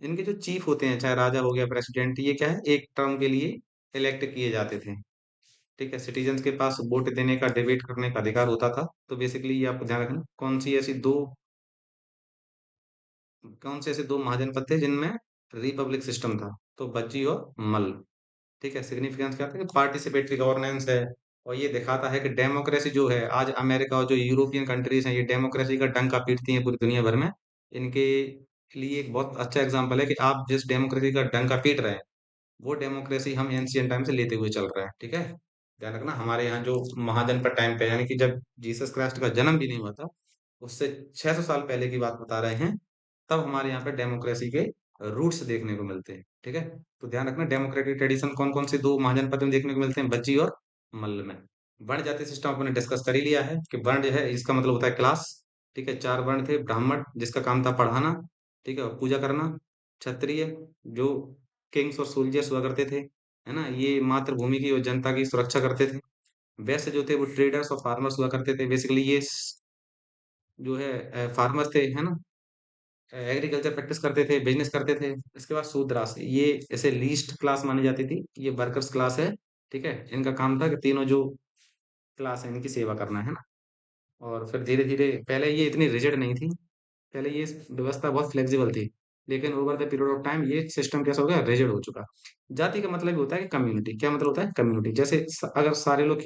इनके जो चीफ होते हैं, चाहे राजा हो गया, प्रेसिडेंट, ये क्या है, एक टर्म के लिए इलेक्ट किए जाते थे, ठीक है। सिटीजन्स के पास वोट देने का, डिबेट करने का अधिकार होता था। तो बेसिकली ये आपको ध्यान रखना, कौन से ऐसे दो महाजनपद थे जिनमें रिपब्लिक सिस्टम था, तो बज्जी और मल्ल, ठीक है। सिग्निफिकेंस क्या था कि पार्टिसिपेटरी गवर्नेंस है, और ये दिखाता है कि डेमोक्रेसी जो है, आज अमेरिका और जो यूरोपियन कंट्रीज हैं ये डेमोक्रेसी का डंका पीटती हैं पूरी दुनिया भर में। इनके लिए एक बहुत अच्छा एग्जांपल है कि आप जिस डेमोक्रेसी का डंका पीट रहे हैं, वो डेमोक्रेसी हम एंशियंट टाइम से लेते हुए चल रहे हैं, ठीक है। ध्यान रखना, हमारे यहाँ जो महाजनपद टाइम पे, यानी कि जब जीसस क्राइस्ट का जन्म भी नहीं हुआ था, उससे 600 साल पहले की बात बता रहे हैं, तब हमारे यहाँ पे डेमोक्रेसी के रूट्स देखने को मिलते हैं, ठीक है। तो ध्यान रखना, डेमोक्रेटिक ट्रेडिशन कौन कौन से दो महाजनपद में देखने को मिलते हैं, बज्जी और मल्ल में। वर्ण जाति सिस्टम अपने डिस्कस कर ही लिया है कि वर्ण जो है इसका मतलब होता है क्लास, ठीक है। चार वर्ण थे, ब्राह्मण जिसका काम था पढ़ाना, ठीक है, और पूजा करना। क्षत्रिय जो किंग्स और सोल्जर्स हुआ करते थे, है ना, ये मातृभूमि की और जनता की सुरक्षा करते थे। वैश्य जो थे वो ट्रेडर्स और फार्मर्स हुआ करते थे, बेसिकली ये जो है फार्मर थे, है ना, एग्रीकल्चर प्रैक्टिस करते थे, बिजनेस करते थे। इसके बाद शूद्रास, ये ऐसे लीस्ट क्लास मानी जाती थी, ये वर्कर्स क्लास है। ठीक है, इनका काम था कि तीनों जो क्लास है इनकी सेवा करना है ना। और फिर धीरे धीरे, पहले ये इतनी रिजिड नहीं थी, पहले ये व्यवस्था बहुत फ्लेक्सिबल थी, लेकिन over the period of time ये सिस्टम कैसा हो गया, रिजिड हो चुका। जाति का मतलब ये होता है कि कम्युनिटी, क्या मतलब होता है कम्युनिटी, जैसे अगर सारे लोग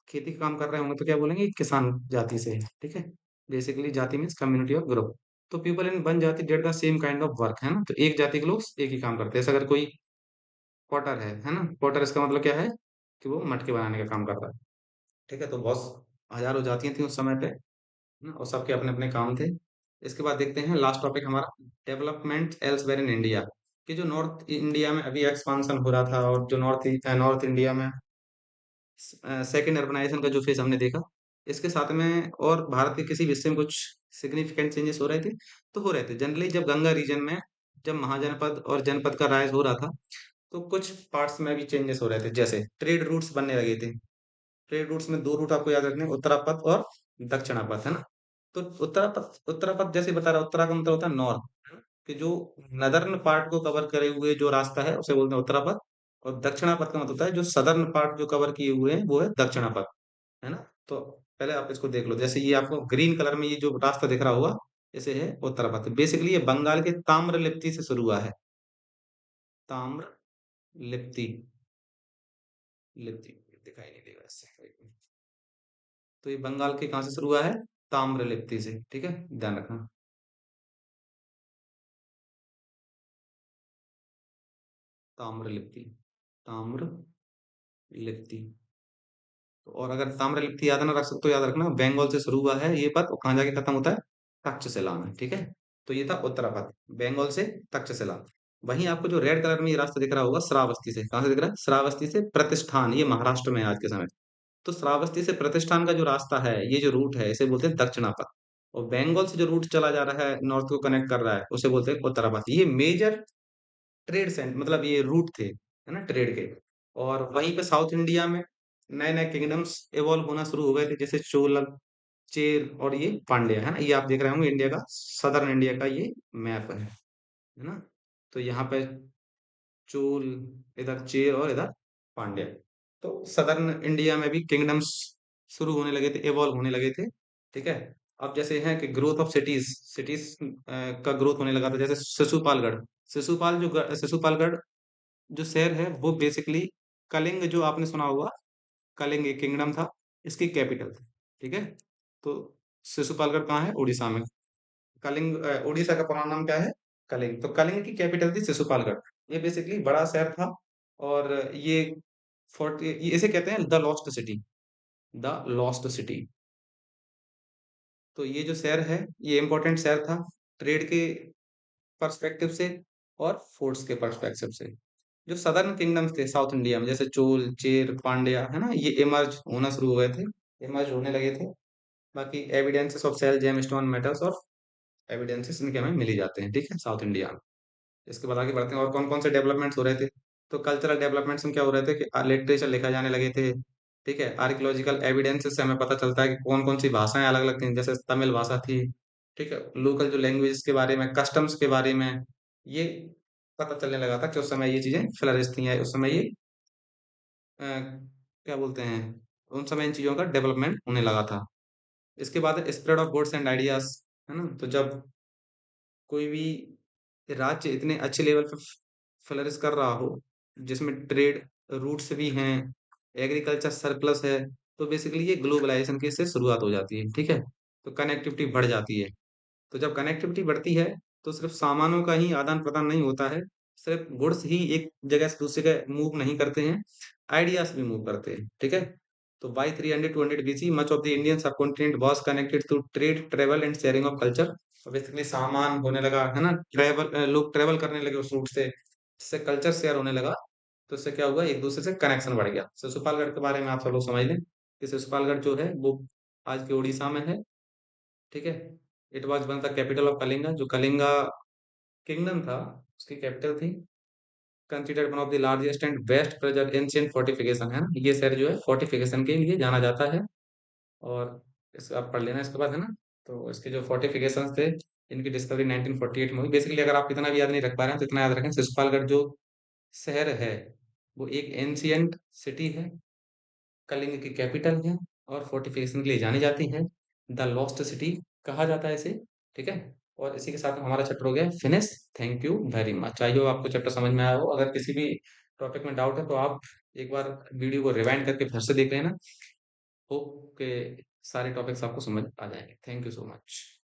खेती का काम कर रहे होंगे तो क्या बोलेंगे, किसान जाति से है। ठीक है, बेसिकली जाति मीन्स कम्युनिटी और ग्रुप। तो people in one jati did the same kind of work, है ना, तो एक जाति के लोग एक ही काम करते हैं। जैसे अगर कोई पॉटर है ना, पॉटर इसका मतलब क्या है कि वो मटके बनाने का काम करता है। ठीक है, तो बहुत हजारों जातियां थी उस समय पे, है ना, और सबके अपने अपने काम थे। इसके बाद देखते हैं लास्ट टॉपिक हमारा, डेवलपमेंट एल्सवेयर इन इंडिया, कि जो नॉर्थ इंडिया में अभी एक्सपांशन हो रहा था, और जो नॉर्थ इंडिया में सेकेंड अर्बनाइजेशन का जो फेज हमने देखा, इसके साथ में और भारत के किसी भी हिस्से में कुछ सिग्निफिकेंट चेंजेस हो रहे थे, तो हो रहे थे जनरली जब गंगा रीजन में, जब महाजनपद और जनपद का राइज हो रहा था, तो कुछ पार्ट्स में भी चेंजेस हो रहे थे, जैसे ट्रेड रूट्स बनने लगे थे। ट्रेड रूट्स में दो रूट आपको याद रखने हैं, उत्तरापथ और दक्षिणापथ, है ना। तो उत्तरापथ जैसे बता रहा, उत्तरा का मतलब होता है नॉर्थ, कि जो नदर्न पार्ट को कवर करे हुए जो रास्ता है उसे बोलते हैं उत्तरापथ। और दक्षिणापथ का मतलब होता है जो सदर्न पार्ट जो कवर किए हुए हैं वो है दक्षिणापथ, है ना। तो पहले आप इसको देख लो, जैसे ये आपको ग्रीन कलर में ये जो रास्ता दिख रहा होगा, इसे है उत्तरापथ। बेसिकली ये बंगाल के ताम्र लिप्ति से शुरू हुआ है, ताम्र लिप्ति, लिप्ति दिखाई नहीं देगा इससे। तो ये बंगाल के कहाँ से शुरू हुआ है, ताम्र लिप्ति से। ठीक है, ध्यान रखना, ताम्र लिप्ति, ताम्र लिप्ति। तो और अगर ताम्रलिप्ति याद ना रख सकते हो, याद रखना बंगाल से शुरू हुआ है ये पद, और कहाँ जाके खत्म होता है, तक्षशिला में। ठीक है, तो ये था उत्तरापथ, बंगाल से तक्षशिला। वहीं आपको जो रेड कलर में ये रास्ता दिख रहा होगा श्रावस्ती से, कहाँ से दिख रहा है, श्रावस्ती से प्रतिष्ठान, ये महाराष्ट्र में है आज के समय। तो श्रावस्ती से प्रतिष्ठान का जो रास्ता है, ये जो रूट है, इसे बोलते हैं दक्षिणापथ। और बंगाल से जो रूट चला जा रहा है, नॉर्थ को कनेक्ट कर रहा है, उसे बोलते हैं उत्तरापथ। ये मेजर ट्रेड सेंट मतलब ये रूट थे, है ना, ट्रेड के। और वहीं पे साउथ इंडिया में नए नए किंगडम्स इवॉल्व होना शुरू हो गए थे, जैसे चोल, चेर और ये पांड्या, है ना। ये आप देख रहे होंगे इंडिया का, सदर्न इंडिया का ये मैप है ना। तो यहाँ पे चोल, इधर चेर और इधर पांड्या। तो सदर्न इंडिया में भी किंगडम्स शुरू होने लगे थे, इवॉल्व होने लगे थे। ठीक है, अब जैसे है कि ग्रोथ ऑफ सिटीज, सिटीज का ग्रोथ होने लगा था, जैसे शिशुपालगढ़। शिशुपालगढ़ जो शहर है वो बेसिकली कलिंग, जो आपने सुना होगा, कलिंग एक किंगडम था, इसकी कैपिटल थी। ठीक है, तो शिशुपालगढ़ कहाँ है, उड़ीसा में। कलिंग उड़ीसा का पुराना नाम क्या है, कलिंग। तो कलिंग की कैपिटल थी शिशुपालगढ़। ये बेसिकली बड़ा शहर था। और ये 40, ये इसे कहते हैं the lost city, the lost city. तो ये जो शहर है, ये इंपॉर्टेंट शहर था ट्रेड के पर्सपेक्टिव से और फोर्ट्स के पर्सपेक्टिव से। जो सदर्न किंगडम्स थे साउथ इंडिया में, जैसे चोल, चेर, पांड्या, है ना, ये इमर्ज होना शुरू हो गए थे, इमर्ज होने लगे थे। बाकी evidences of sale gemstone metals और एविडेंसेस इनके हमें मिल ही जाते हैं। ठीक है, साउथ इंडिया में। इसके बाद आगे बढ़ते हैं, और कौन कौन से डेवलपमेंट्स हो रहे थे। तो कल्चरल डेवलपमेंट्स में क्या हो रहे थे कि लिटरेचर लिखा जाने लगे थे। ठीक है, आर्कियोलॉजिकल एविडेंसेस से हमें पता चलता है कि कौन कौन सी भाषाएं अलग अलग थी, जैसे तमिल भाषा थी। ठीक है, लोकल जो लैंग्वेज के बारे में, कस्टम्स के बारे में, ये पता चलने लगा था कि उस समय ये चीजें फ्लरिश थी, उस समय ये क्या बोलते हैं, उन समय इन चीजों का डेवलपमेंट होने लगा था। इसके बाद spread of goods and ideas, है ना। तो जब कोई भी राज्य इतने अच्छे लेवल पे फ्लरिश कर रहा हो, जिसमें ट्रेड रूट्स भी हैं, एग्रीकल्चर सरप्लस है, तो बेसिकली ये ग्लोबलाइजेशन की इससे शुरुआत हो जाती है। ठीक है, तो कनेक्टिविटी बढ़ जाती है। तो जब कनेक्टिविटी बढ़ती है, तो सिर्फ सामानों का ही आदान प्रदान नहीं होता है, सिर्फ गुड्स ही एक जगह से दूसरी जगह मूव नहीं करते हैं, आइडियाज भी मूव करते हैं। ठीक है, तो by 300 to 100 BC much of the Indian subcontinent was connected through trade, travel and sharing of culture. तो बेसिकली सामान होने लगा, है ना, ट्रेवल, लोग ट्रेवल करने लगे उस रूट से, जिससे कल्चर शेयर होने लगा। तो इससे क्या हुआ, एक दूसरे से कनेक्शन बढ़ गया। शिशुपालगढ़ के बारे में आप सब लोग समझ लें कि शिशुपालगढ़ जो है वो आज के उड़ीसा में है। ठीक है, it was one the capital of Kalinga, जो कलिंगा किंगडम था उसकी कैपिटल थी। Considered one of the largest and best preserve ancient fortification, है ना, ये शहर जो है फोर्टिफिकेशन के लिए जाना जाता है। और इसको आप पढ़ लेना इसके बाद, है ना। तो इसके जो फोर्टिफिकेशंस थे, इनकी डिस्कवरी 1948 में हुई। बेसिकली अगर आप इतना भी याद नहीं रख पा रहे हैं तो इतना याद रखें, शिशुपालगढ़ जो शहर है वो एक एंशियंट सिटी है, कलिंग की कैपिटल है, और फोर्टिफिकेशन के लिए जानी जाती है। द लॉस्ट सिटी कहा जाता है इसे, ठीक है। और इसी के साथ हमारा चैप्टर हो गया finish. Thank you very much. I hope आपको चैप्टर समझ में आया हो। अगर किसी भी टॉपिक में डाउट है तो आप एक बार वीडियो को रिवाइंड करके फिर से देख लेना। होप के सारे टॉपिक्स आपको समझ आ जाएंगे। Thank you so much.